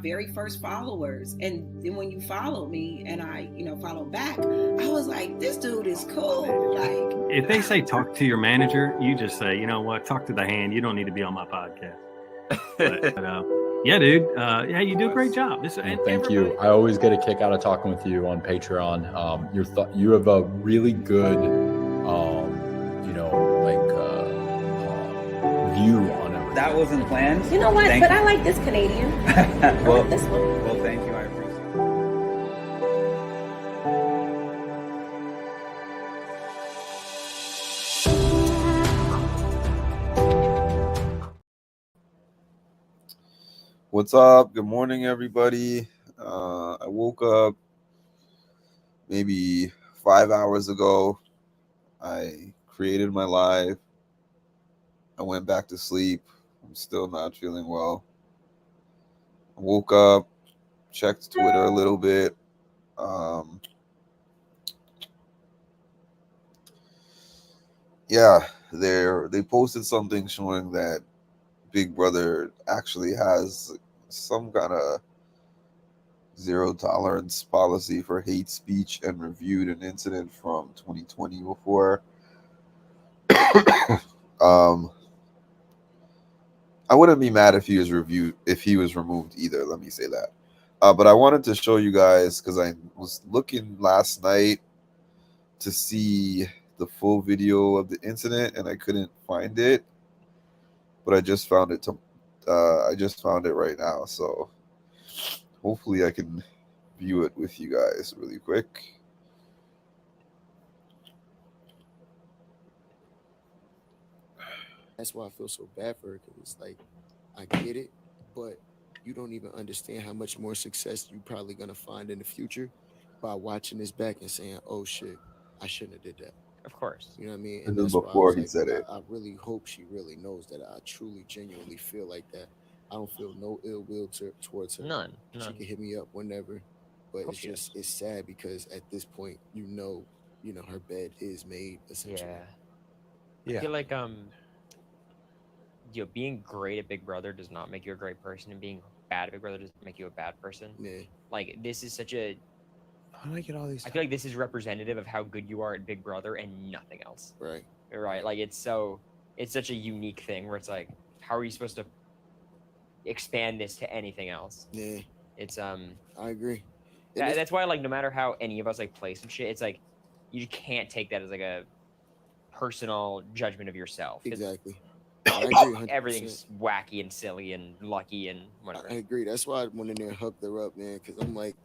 very first followers. And then when you followed me and I, followed back, I was like, this dude is cool. Like, if they say talk to your manager, you just say, you know what, talk to the hand. You don't need to be on my podcast. But yeah, dude. Yeah, you do a great job. Thank you. I always get a kick out of talking with you on Patreon. You have a really good, view on it. That wasn't planned. You know what? But I like this Canadian. Well, I like this one. Well, thank you. I appreciate it. What's up? Good morning, everybody. I woke up maybe 5 hours ago. I created my live. I went back to sleep. I'm still not feeling well. I woke up, checked Twitter a little bit. They posted something showing that Big Brother actually has some kind of zero tolerance policy for hate speech and reviewed an incident from 2020 before. I wouldn't be mad if he was removed either. Let me say that. But I wanted to show you guys because I was looking last night to see the full video of the incident and I couldn't find it. But I just found it. I just found it right now. So hopefully I can view it with you guys really quick. That's why I feel so bad for her, because it's like, I get it, but you don't even understand how much more success you're probably going to find in the future by watching this back and saying, oh shit, I shouldn't have did that. Of course. You know what I mean? And that's before he said it. I really hope she really knows that I truly, genuinely feel like that. I don't feel no ill will towards her. None. She can hit me up whenever. But it's sad because at this point, her bed is made, essentially. Yeah. I feel like being great at Big Brother does not make you a great person, and being bad at Big Brother doesn't make you a bad person. Yeah. Like, this is such a... How do I get all these? I feel like this is representative of how good you are at Big Brother and nothing else. Right. Like, it's such a unique thing where it's like, how are you supposed to expand this to anything else? Yeah. It's I agree. That's why, like, no matter how any of us like play some shit, it's like you can't take that as like a personal judgment of yourself. Exactly. I agree. 100%. Everything's wacky and silly and lucky and whatever. I agree. That's why I went in there and hooked her up, man, because I'm like,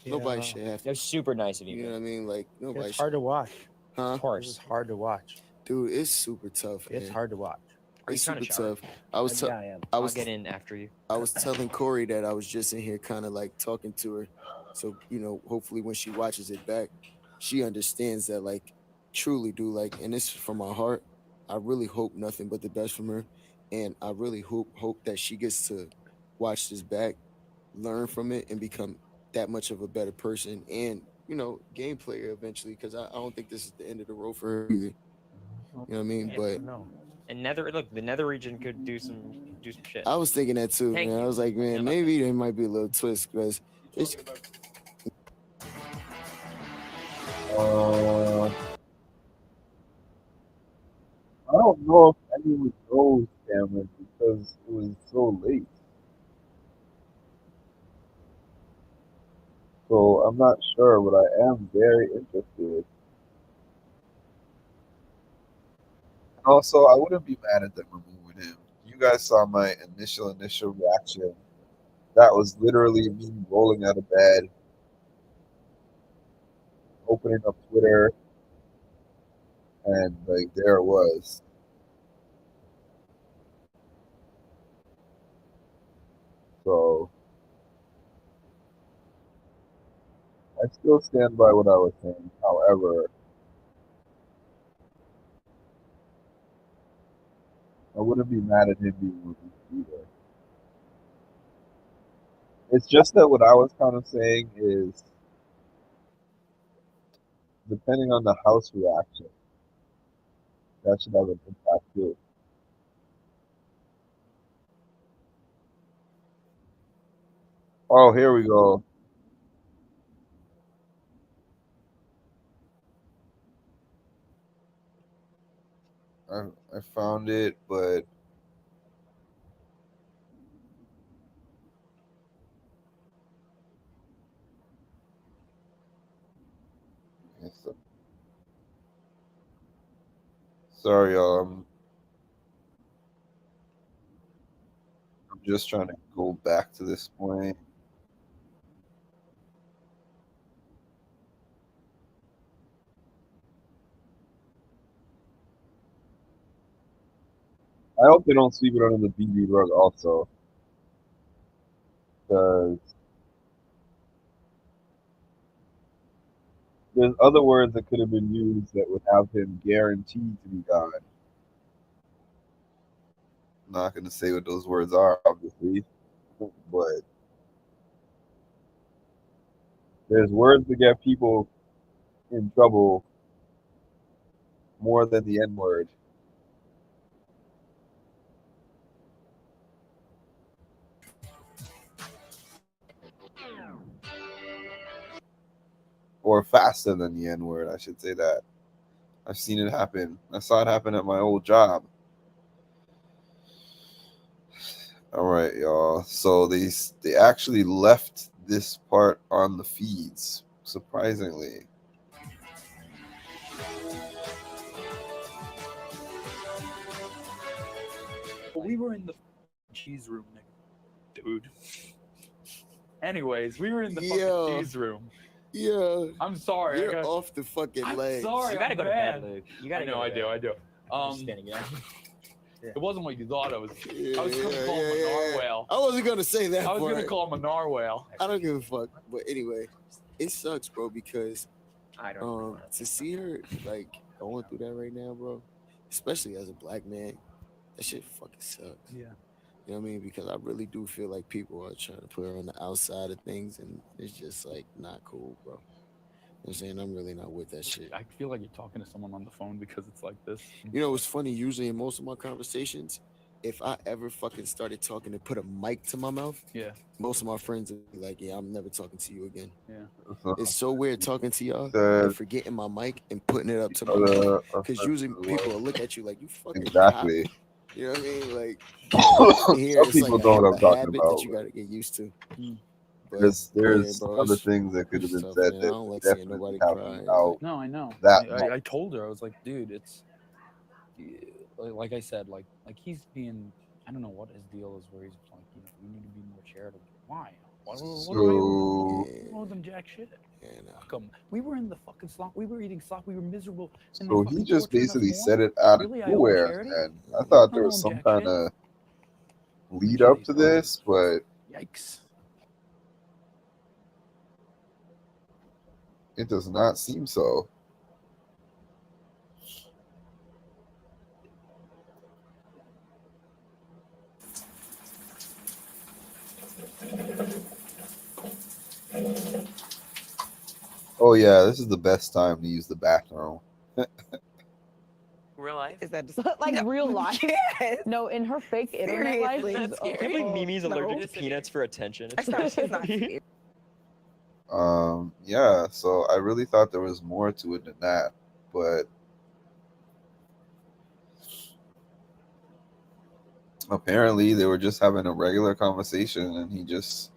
nobody should have to. That's super nice of you. You know what I mean? Like, nobody. It's hard to watch. Huh? Of course. It's hard to watch. Dude, it's super tough. It's man. hard to watch. It's super tough. I am. I'll get in after you. I was telling Corey that I was just in here kind of like talking to her. So, hopefully when she watches it back, she understands that, like, truly do, like, and this is from my heart. I really hope nothing but the best from her. And I really hope that she gets to watch this back, learn from it, and become that much of a better person and, game player eventually, because I don't think this is the end of the road for her either. You know what I mean? But no. And the Nether region could do some shit. I was thinking that too, Thank man. you. I was like, man, maybe there might be a little twist because it's. I don't know if anyone knows Cameron because it was so late. So I'm not sure, but I am very interested. Also, I wouldn't be mad at them removing him. You guys saw my initial reaction. That was literally me rolling out of bed, opening up Twitter, and like there it was. So I still stand by what I was saying. However, I wouldn't be mad at him being removed either. It's just that what I was kind of saying is, depending on the house reaction, that should have an impact too. Oh, here we go. I found it, but sorry, y'all. I'm just trying to go back to this point. I hope they don't sweep it under the BB rug also. Because there's other words that could have been used that would have him guaranteed to be gone. I'm not going to say what those words are, obviously, but there's words that get people in trouble more than the N word. Or faster than the N word, I should say that. I've seen it happen. I saw it happen at my old job. All right, y'all. So they actually left this part on the feeds, surprisingly. We were in the cheese room, dude. Anyways, we were in the fucking cheese room. Yeah. I'm sorry. You're off the fucking I'm leg. sorry. You gotta I'm go to bed, bad. Luke. You gotta I know. go I to do. bed. I do. Just standing up. It wasn't what you thought. I was Yeah, gonna call him a narwhal. I wasn't gonna say that. I was gonna part. call him a narwhal. I don't give a fuck. But anyway, it sucks, bro, because I don't know. to see her like going through that right now, bro, especially as a black man, that shit fucking sucks. Yeah. You know what I mean? Because I really do feel like people are trying to put her on the outside of things, and it's just like not cool, bro. You know what I'm saying? I'm really not with that shit. I feel like you're talking to someone on the phone because it's like this. You know, it's funny. Usually, in most of my conversations, if I ever fucking started talking and put a mic to my mouth, Yeah. most of my friends would be like, "Yeah, I'm never talking to you again." Yeah. It's so weird talking to y'all Uh, and forgetting my mic and putting it up to my mouth. Because usually people will look at you like you fucking cop. Exactly. You know what I mean? Like Some here, it's people like know what I'm a talking habit about. that you got to get used to. But There's yeah, bro, other it's- things that could have it's been tough, said man. I that don't like seeing definitely nobody happened cry. out. No, I know. That I told her, I was like, dude, it's like I said, like he's being, I don't know what his deal is, where he's like, you know, we need to be more charitable. Why? What do I owe them? I don't owe them jack shit. Yeah, no. Come, we were in the fucking slop. We were eating slop. We were miserable. And So they he fucking just torturing us basically more? said it out Really? of I owe them nowhere, charity? and I thought there I was don't some owe 'em kind jack of lead Appreciate up it, to bro. this, but Yikes. it does not seem so. Oh yeah, this is the best time to use the bathroom. Real life? Is that just Like real life? No, in her fake internet life, Seriously, she's that's I can't believe scary. Mimi's allergic to peanuts for attention. I know she's not scary. Yeah, so I really thought there was more to it than that, but apparently they were just having a regular conversation and he just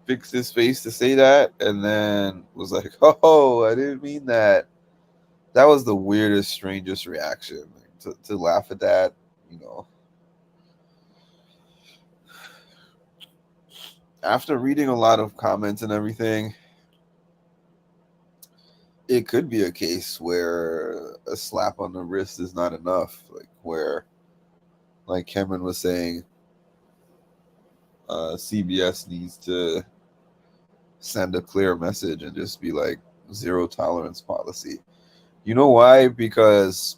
fixed his face to say that and then was like, oh, I didn't mean that. That was the weirdest, strangest reaction, to laugh at that, you know. After reading a lot of comments and everything, it could be a case where a slap on the wrist is not enough, like where, like Cameron was saying, CBS needs to send a clear message and just be like, zero tolerance policy. You know why? Because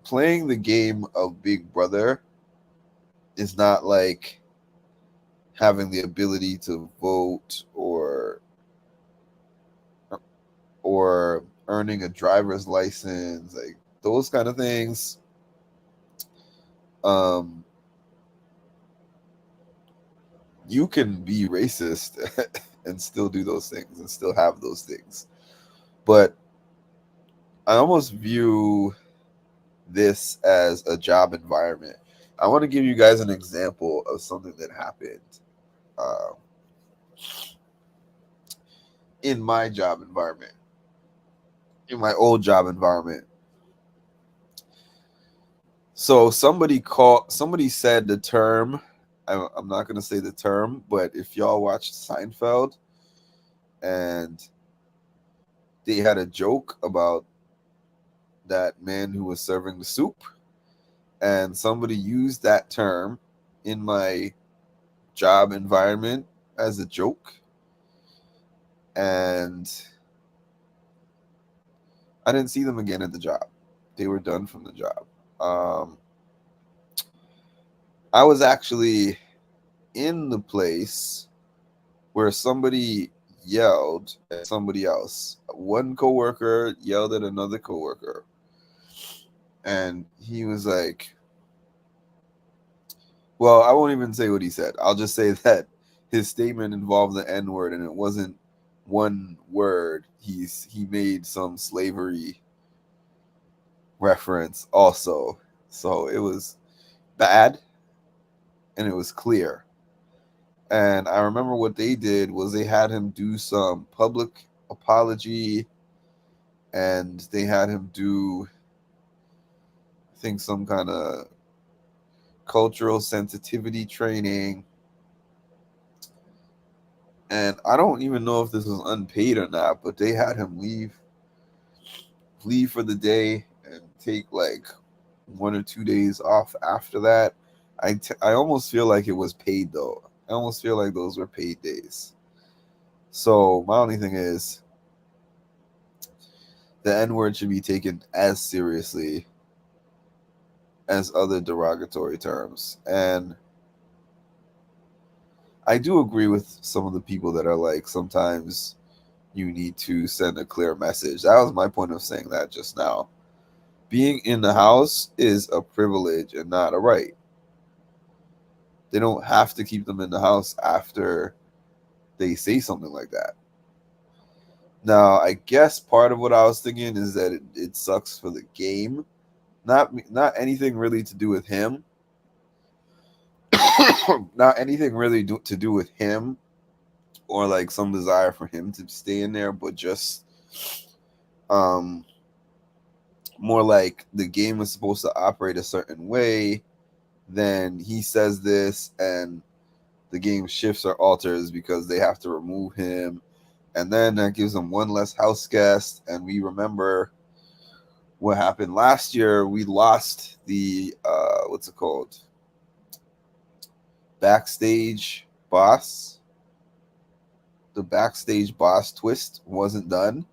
playing the game of Big Brother is not like having the ability to vote or earning a driver's license, like those kind of things. you can be racist and still do those things and still have those things. But I almost view this as a job environment. I want to give you guys an example of something that happened in my job environment, in my old job environment. So somebody said the term, I'm not going to say the term, but if y'all watched Seinfeld and they had a joke about that man who was serving the soup, and somebody used that term in my job environment as a joke, and I didn't see them again at the job. They were done from the job. I was actually in the place where somebody yelled at somebody else. One coworker yelled at another coworker, and he was like, well, I won't even say what he said. I'll just say that his statement involved the N-word, and it wasn't one word. He made some slavery reference also. So it was bad, and it was clear. And I remember what they did was they had him do some public apology, and they had him do, I think, some kind of cultural sensitivity training. And I don't even know if this was unpaid or not, but they had him leave for the day and take like 1 or 2 days off after that. I almost feel like it was paid though. I almost feel like those were paid days. So my only thing is the N-word should be taken as seriously as other derogatory terms. And I do agree with some of the people that are like, sometimes you need to send a clear message. That was my point of saying that just now. Being in the house is a privilege and not a right. They don't have to keep them in the house after they say something like that. Now, I guess part of what I was thinking is that it sucks for the game. Not anything really to do with him. Not anything really to do with him or like some desire for him to stay in there, but just more like the game is supposed to operate a certain way. Then he says this and the game shifts or alters because they have to remove him. And then that gives them one less house guest. And we remember what happened last year. We lost the, what's it called? Backstage boss. The backstage boss twist wasn't done.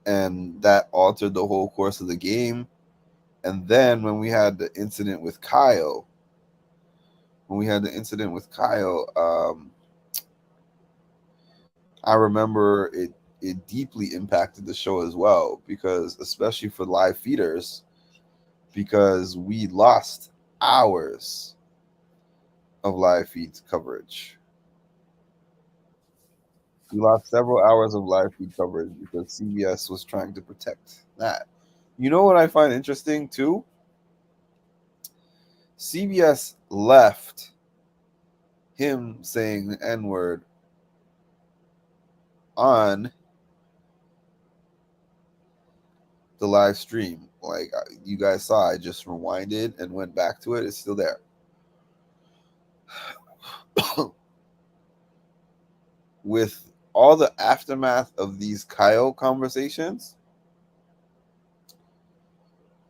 And that altered the whole course of the game. And then when we had the incident with Kyle, I remember it deeply impacted the show as well, because especially for live feeders, because we lost hours of live feed coverage. We lost several hours of live feed coverage because CBS was trying to protect that. You know what I find interesting too? CBS left him saying the N-word on the live stream. Like you guys saw, I just rewinded and went back to it. It's still there. With all the aftermath of these Kyle conversations,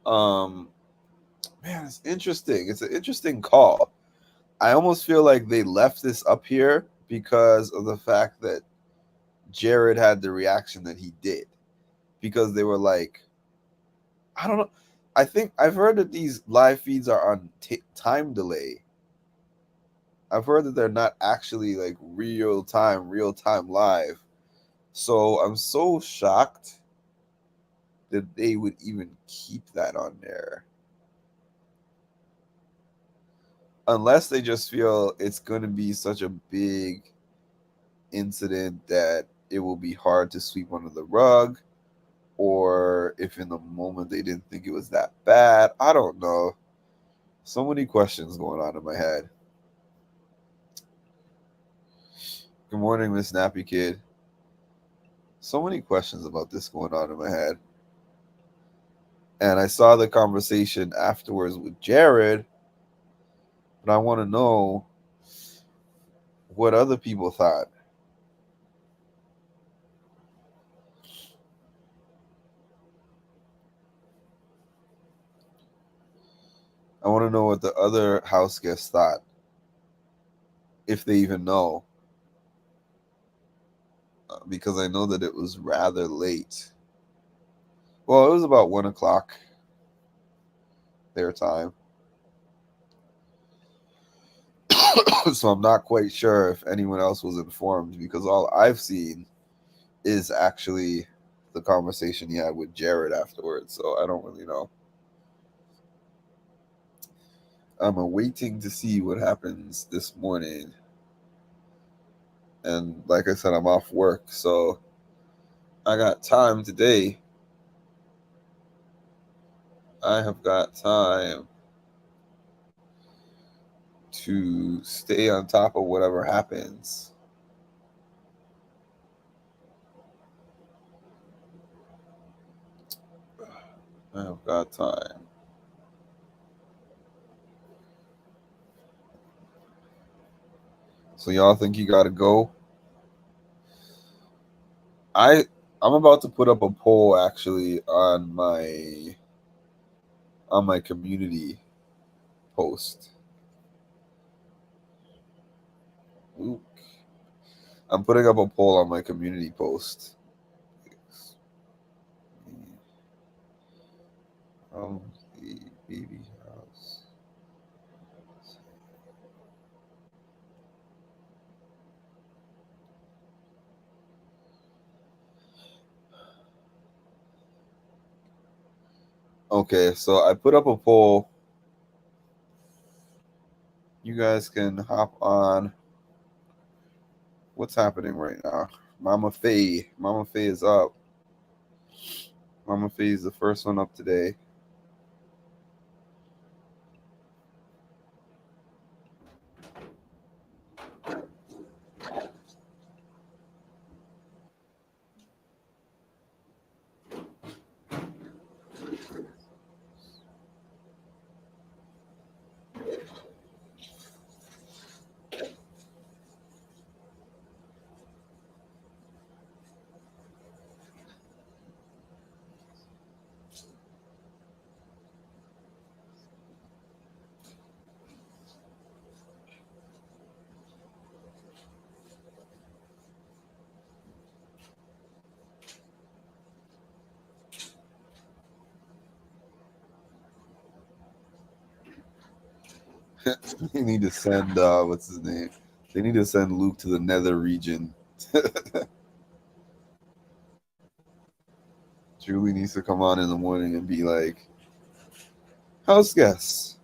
man, it's interesting. It's an interesting call. I almost feel like they left this up here because of the fact that Jared had the reaction that he did, because they were like, I don't know. I think I've heard that these live feeds are on time delay. I've heard that they're not actually like real time live. So I'm so shocked that they would even keep that on there. unless they just feel it's going to be such a big incident that it will be hard to sweep under the rug, or if in the moment they didn't think it was that bad. I don't know. So many questions going on in my head. Good morning, Miss Nappy Kid. So many questions about this going on in my head. And I saw the conversation afterwards with Jared, but I want to know what other people thought. I want to know what the other house guests thought, if they even know, because I know that it was rather late. Well, it was about 1 o'clock their time. So I'm not quite sure if anyone else was informed, because all I've seen is actually the conversation he had with Jared afterwards. So I don't really know. I'm waiting to see what happens this morning. And like I said, I'm off work, so I got time today. I have got time to stay on top of whatever happens. I have got time. So y'all think you gotta go? I'm about to put up a poll actually on my community post. Luke. I'm putting up a poll on my community post. The baby house. Okay, so I put up a poll. You guys can hop on. What's happening right now? Mama Faye. Mama Faye is up. Mama Faye is the first one up today. They need to send what's his name? They need to send Luke to the nether region. Julie needs to come on in the morning and be like, house guests,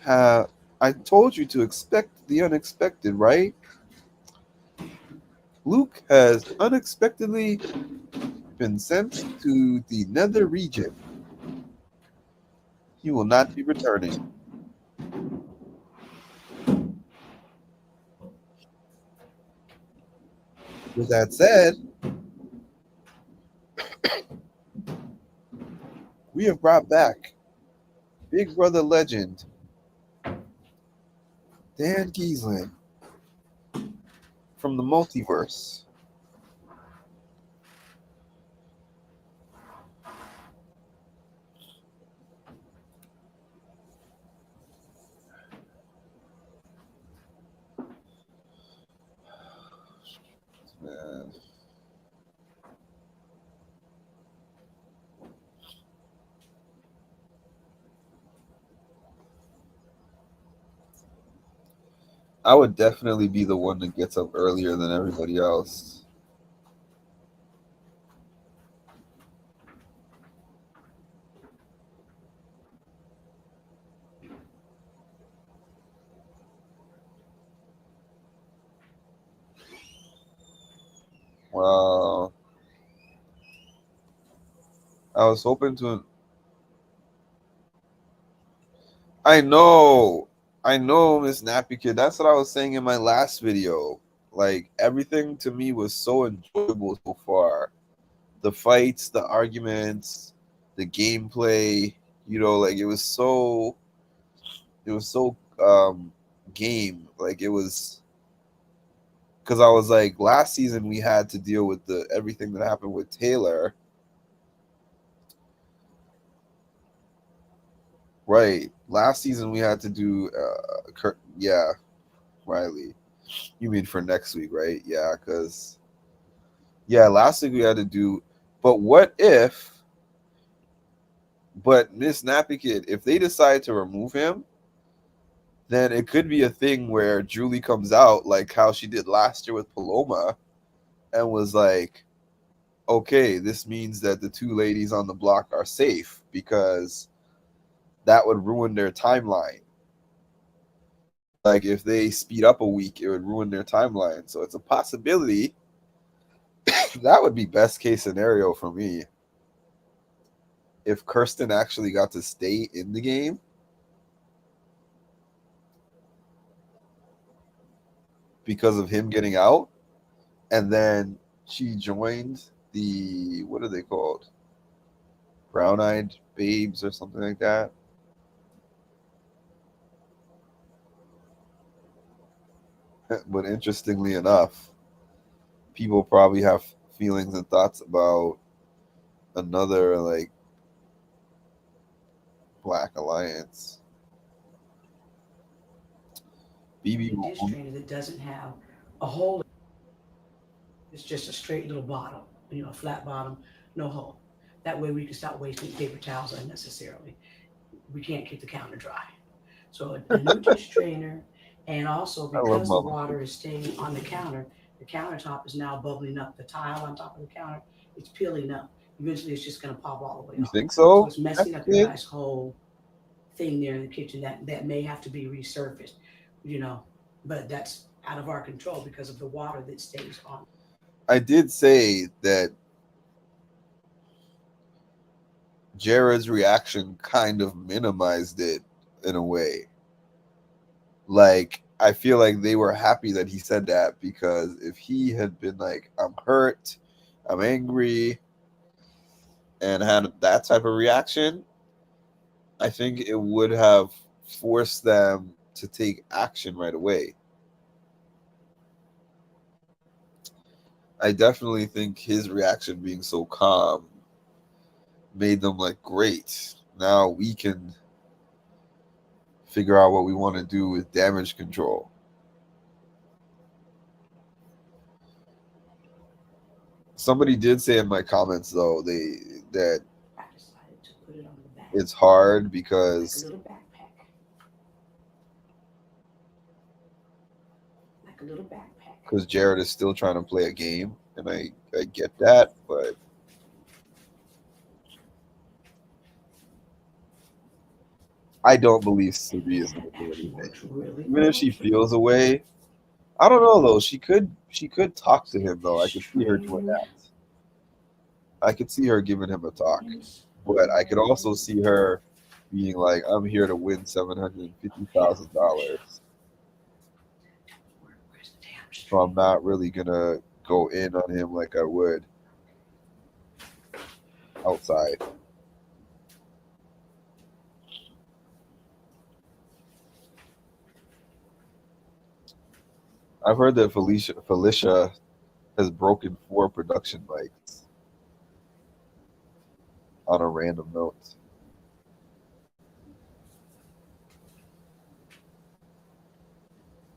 I told you to expect the unexpected, right? Luke has unexpectedly been sent to the nether region. He will not be returning. With that said, we have brought back Big Brother legend Dan Giesling from the multiverse. Man. I would definitely be the one that gets up earlier than everybody else. Wow. I was hoping to. I know, Miss Nappy Kid. That's what I was saying in my last video. Like everything to me was so enjoyable so far. The fights, the arguments, the gameplay. You know, like it was so game. Like it was because I was like last season we had to deal with the everything that happened with Taylor. Right. Last season we had to do Riley. You mean for next week, right? Yeah, because last week we had to do but Miss Nappy Kid, if they decide to remove him, then it could be a thing where Julie comes out like how she did last year with Paloma and was like, okay, this means that the two ladies on the block are safe because that would ruin their timeline. Like if they speed up a week, it would ruin their timeline. So it's a possibility. That would be best case scenario for me. If Kirsten actually got to stay in the game. Because of him getting out. And then she joined the, what are they called? Brown-Eyed Babes or something like that. But interestingly enough, people probably have feelings and thoughts about another like Black Alliance. BB trainer that doesn't have a hole. It's just a straight little bottom, a flat bottom, no hole. That way we can stop wasting paper towels unnecessarily. We can't keep the counter dry. So a new dish trainer, and also because the water is staying on the countertop is now bubbling up. The tile on top of the counter, it's peeling up. Eventually it's just going to pop all the way off. You think so? So it's messing up a nice whole thing there in the kitchen that may have to be resurfaced, but that's out of our control because of the water that stays on. I did say that Jared's reaction kind of minimized it in a way. Like, I feel like they were happy that he said that, because if he had been like, I'm hurt, I'm angry, and had that type of reaction, I think it would have forced them to take action right away. I definitely think his reaction being so calm made them like, great, now we can figure out what we want to do with damage control. Somebody did say in my comments though that it's hard because Jared is still trying to play a game, and I get that, but I don't believe Siri is going to do anything. Even if she feels a way, I don't know though. She could talk to him though. I could see her doing that. I could see her giving him a talk, but I could also see her being like, "I'm here to win $750,000, so I'm not really gonna go in on him like I would outside." I've heard that Felicia has broken 4 production mics on a random note.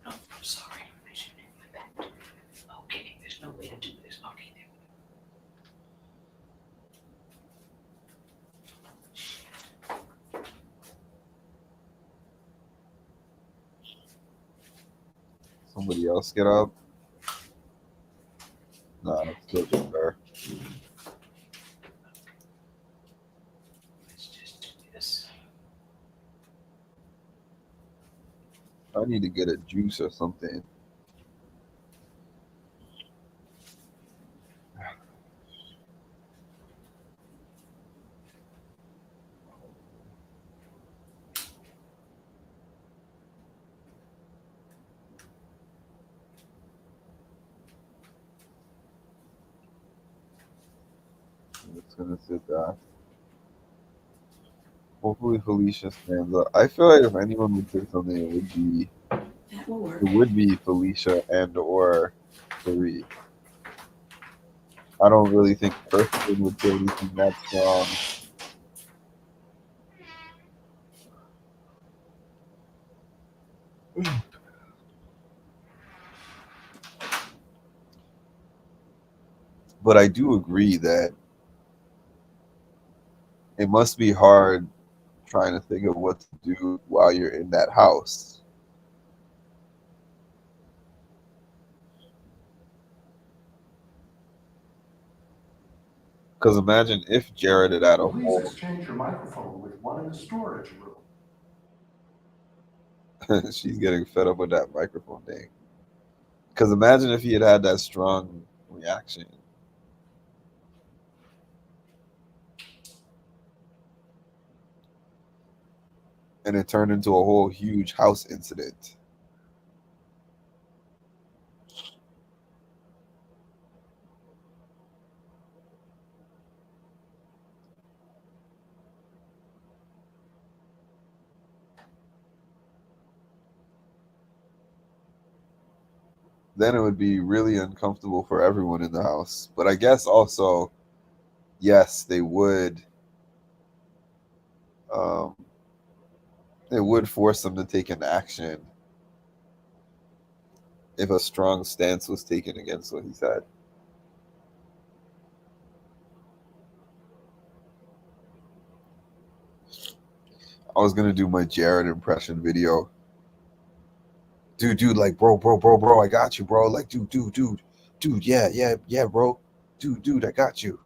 Oh, I'm sorry. I shouldn't have my back. Okay, there's no way to do this. Okay, there. Somebody else get up? Nah, it's still just her. Let's just do this. I need to get a juice or something. It's gonna sit there. Hopefully Felicia stands up. I feel like if anyone would say something, That will work. it would be Felicia and or Tariq. I don't really think Kirsten would say anything that strong. But I do agree that it must be hard trying to think of what to do while you're in that house. Because imagine if Jared had had a Please whole. exchange your microphone with one in the storage room. She's getting fed up with that microphone thing. Because imagine if he had had that strong reaction. And it turned into a whole huge house incident. Then it would be really uncomfortable for everyone in the house. But I guess also, yes, they would. It would force them to take an action if a strong stance was taken against what he said. I was gonna do my Jared impression video. Dude, like, bro, I got you, bro. Like, dude, yeah, bro. Dude, I got you.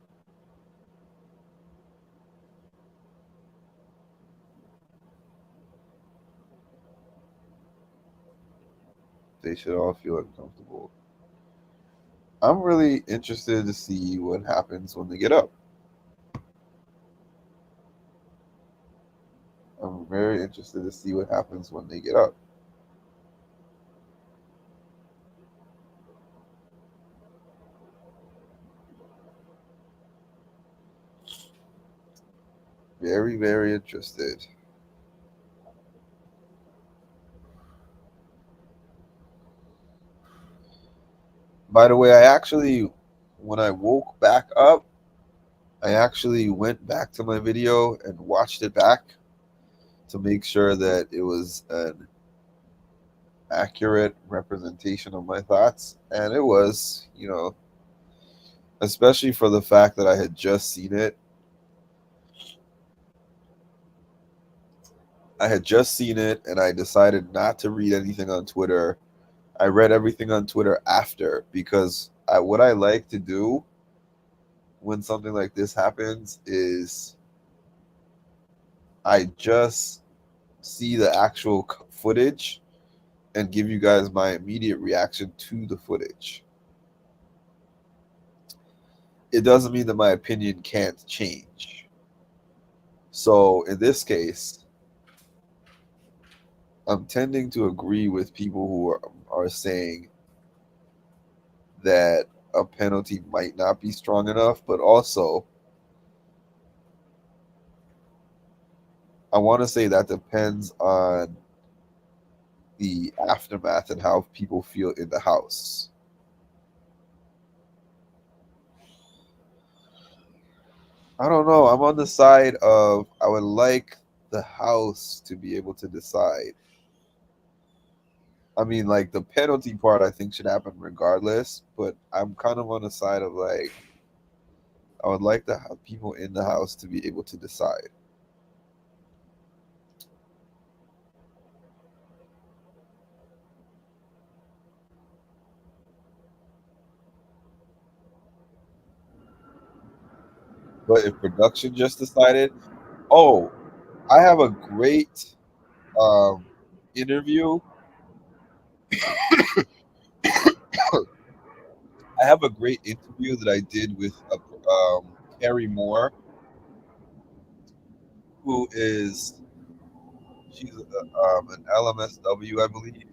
They should all feel uncomfortable. I'm really interested to see what happens when they get up. I'm very interested to see what happens when they get up. Very, very interested. By the way, when I woke back up, I actually went back to my video and watched it back to make sure that it was an accurate representation of my thoughts. And it was, especially for the fact that I had just seen it. I had just seen it and I decided not to read anything on Twitter. I read everything on Twitter after because what I like to do when something like this happens is I just see the actual footage and give you guys my immediate reaction to the footage. It doesn't mean that my opinion can't change. So in this case, I'm tending to agree with people who are saying that a penalty might not be strong enough, but also I want to say that depends on the aftermath and how people feel in the house. I don't know. I'm on the side of I would like the house to be able to decide. I mean, like, the penalty part I think should happen regardless, but I'm kind of on the side of like I would like to have people in the house to be able to decide. But if production just decided, oh, I have a great interview. I have a great interview that I did with Carrie Moore, who is she's an LMSW, I believe,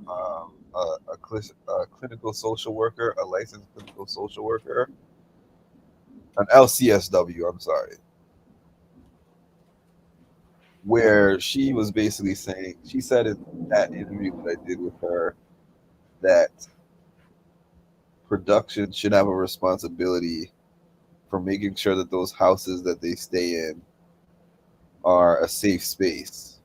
a clinical social worker, a licensed clinical social worker. an LCSW, I'm sorry, where she was basically saying, she said in that interview that I did with her that production should have a responsibility for making sure that those houses that they stay in are a safe space.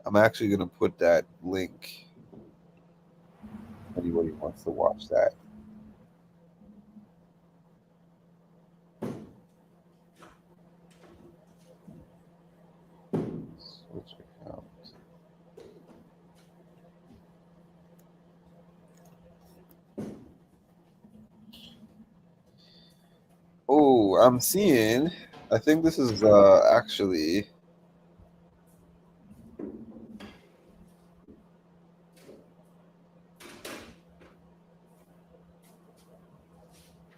I'm actually going to put that link if anybody wants to watch that. Switch account. Oh, I'm seeing, I think this is actually,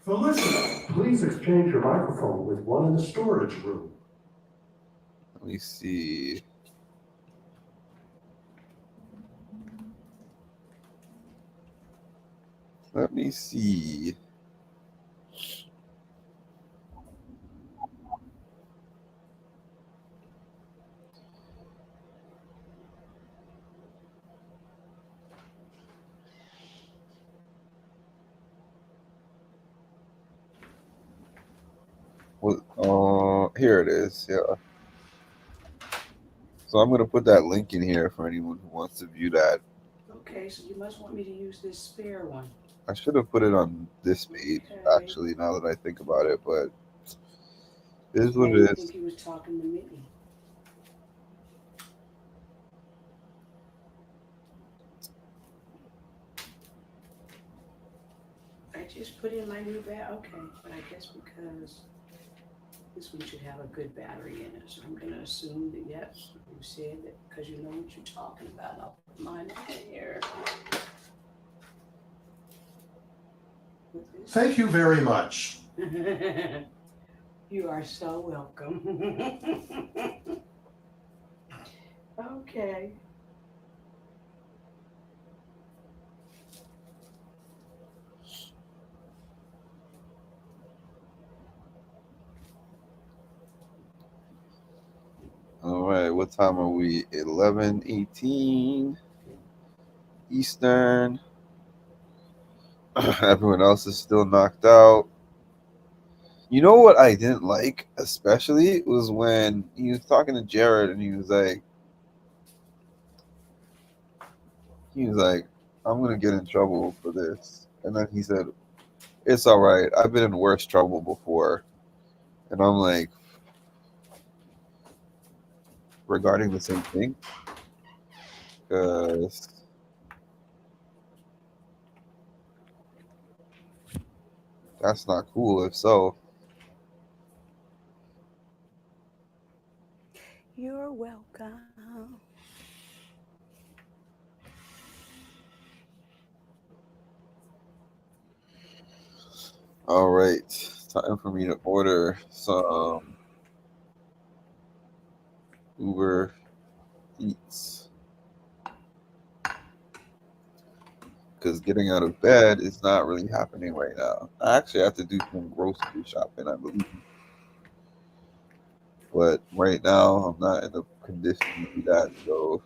Felicity, please exchange your microphone with one in the storage room. let me see. Let me see. Here it is. Yeah. So I'm gonna put that link in here for anyone who wants to view that. Okay, so you must want me to use this spare one. I should have put it on this page Okay. actually. Now that I think about it, but it is I what it didn't is. think he was talking to me. I just put in my new okay, but I guess because this one should have a good battery in it, so I'm gonna assume that yes, you said that because you know what you're talking about. I'll put mine in here. Thank you very much. You are so welcome. Okay. All right, what time are we? 11:18 Eastern. Everyone else is still knocked out. You know what I didn't like, especially, was when he was talking to Jared and he was like, I'm gonna get in trouble for this. And then he said, it's all right. I've been in worse trouble before. And I'm like, regarding the same thing? Because that's not cool if so. You're welcome. All right. Time for me to order some Uber Eats. Because getting out of bed is not really happening right now. I actually have to do some grocery shopping, I believe. But right now, I'm not in a condition to do that. So,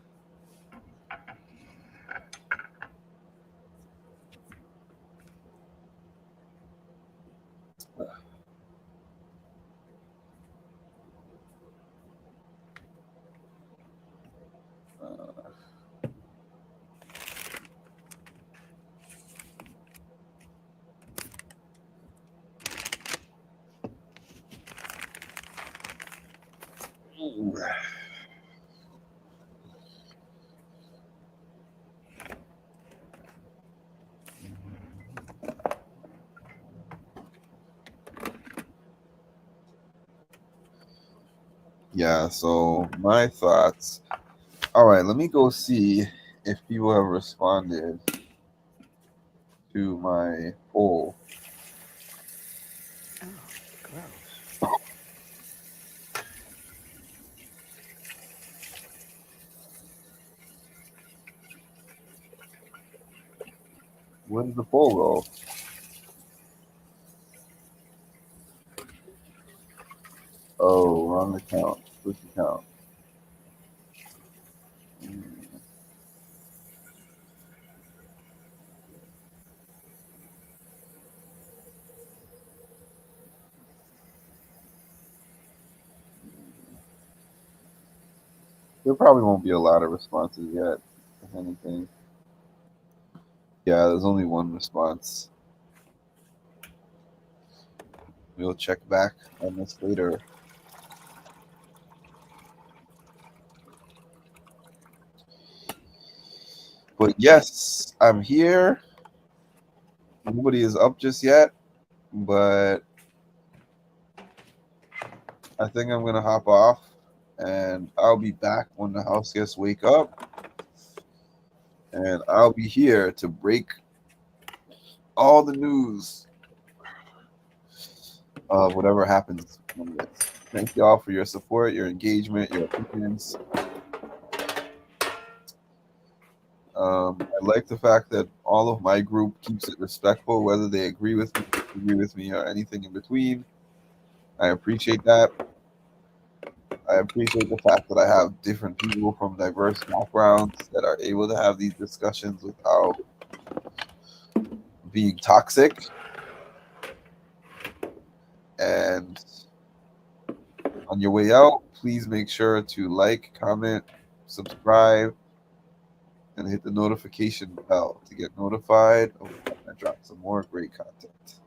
yeah, so my thoughts. All right, let me go see if people have responded to my poll. Oh, gross. Where did the poll go? Oh, wrong account. Which account? There probably won't be a lot of responses yet, if anything. Yeah, there's only one response. We'll check back on this later. But yes, I'm here. Nobody is up just yet, but I think I'm gonna hop off, and I'll be back when the house guests wake up, and I'll be here to break all the news of whatever happens from this. Thank you all for your support, your engagement, your opinions. I like the fact that all of my group keeps it respectful, whether they agree with me, disagree with me, or anything in between. I appreciate that. I appreciate the fact that I have different people from diverse backgrounds that are able to have these discussions without being toxic. And on your way out, please make sure to like, comment, subscribe, and hit the notification bell to get notified of when I drop some more great content.